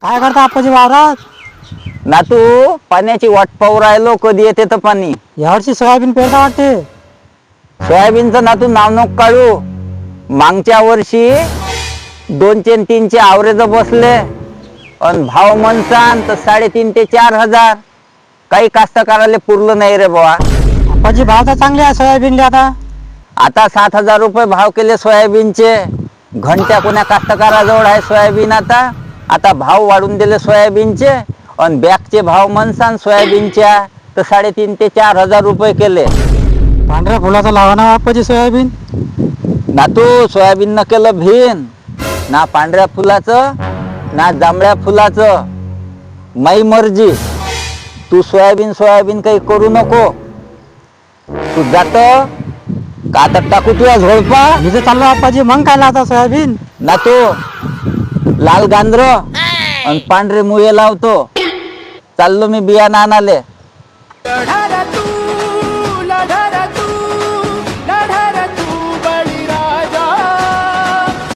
काय करता आप्पाजी वावरात? नातू पाण्याची वाट पाहू राहिलो, कधी येते तर पाणी. यावर्षी सोयाबीन पेरता वाटते. सोयाबीनचं नातू नाव नको काढू. मागच्या वर्षी 2चे आणि 3चे आवरेज बसले आणि भाव म्हणसान तर 3.5 ते 4 हजार. काही कास्तकाराले पुरलं नाही रे बाबा. आप्पाजी भाव तर चांगले आहे सोयाबीनले आता. आता 7,000 रुपये भाव केले सोयाबीनचे. घंट्या कोण्या कास्तकाराजवळ आहे सोयाबीन. आता भाव वाढून दिले सोयाबीनचे आणि बॅगचे भाव म्हणसान सोयाबीनच्या तर 3.5 ते 4 हजार रुपये केले. पांढऱ्या फुलाचा लावा ना आप्पाजी सोयाबीन. नातू सोयाबीन न केलं भिन, ना पांढऱ्या फुलाचं ना जांभळ्या फुलाचं. माई मर्जी. तू सोयाबीन काही करू नको. तू जात का आता टाकू तुझ्या झोडपा. मी तर चाललो आप्पाजी, मग काय लावता सोयाबीन? नातू लाल गांधर आणि पांढरे मुळे लावतो. चाललो मी बियाणं आणाले.